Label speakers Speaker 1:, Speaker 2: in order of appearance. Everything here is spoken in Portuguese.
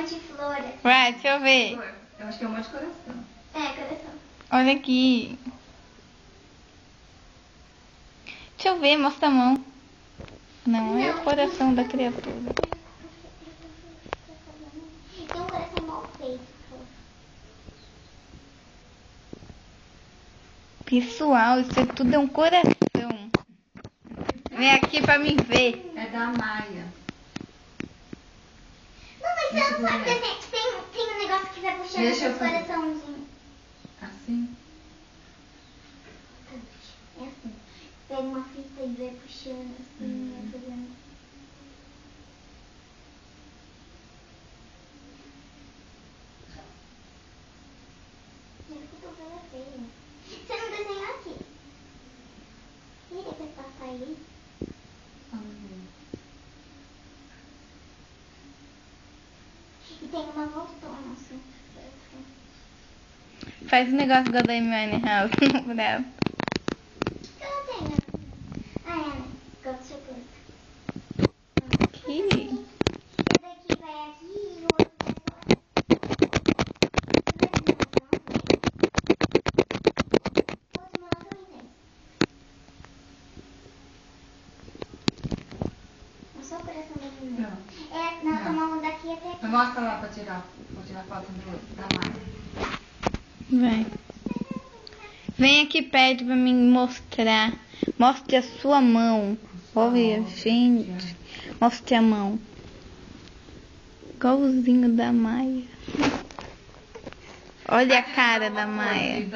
Speaker 1: monte de flor.
Speaker 2: Vai, deixa eu ver.
Speaker 3: Eu acho que é um monte de coração.
Speaker 1: É, coração.
Speaker 2: Olha aqui. Deixa eu ver, mostra a mão. Não, é o coração da criatura.
Speaker 1: Tem um coração mal feito.
Speaker 2: Pessoal, isso é tudo é um coração. Vem aqui pra me ver.
Speaker 3: É da Maia.
Speaker 1: Não, mas você não sabe desenhar. Tem um negócio que vai puxando
Speaker 3: Deixa eu
Speaker 1: esse
Speaker 3: fazer.
Speaker 1: coraçãozinho.
Speaker 3: Assim?
Speaker 1: É assim. Pega uma fita e vai puxando assim, vai fazendo. Esse cotovelo é feio. Você não desenhou aqui? E depois passar aí? E tem uma voltona assim.
Speaker 2: Faz um negócio igual da Amy House.
Speaker 1: Ela tem, né? Ah, é, né? Igual do seu corpo.
Speaker 2: Aqui.
Speaker 1: Esse daqui vai aqui e o outro vai lá. O outro mal também tem. É só o coração daqui mesmo.
Speaker 3: Não.
Speaker 1: É, nossa mão daqui até aqui.
Speaker 3: Mostra lá pra tirar. Vou tirar foto da Maia.
Speaker 2: Vem. Vem aqui perto pra me mostrar. Mostre a sua mão. Olha, gente. Mostre a mão. Igualzinho da Maia. Olha a cara da Maia.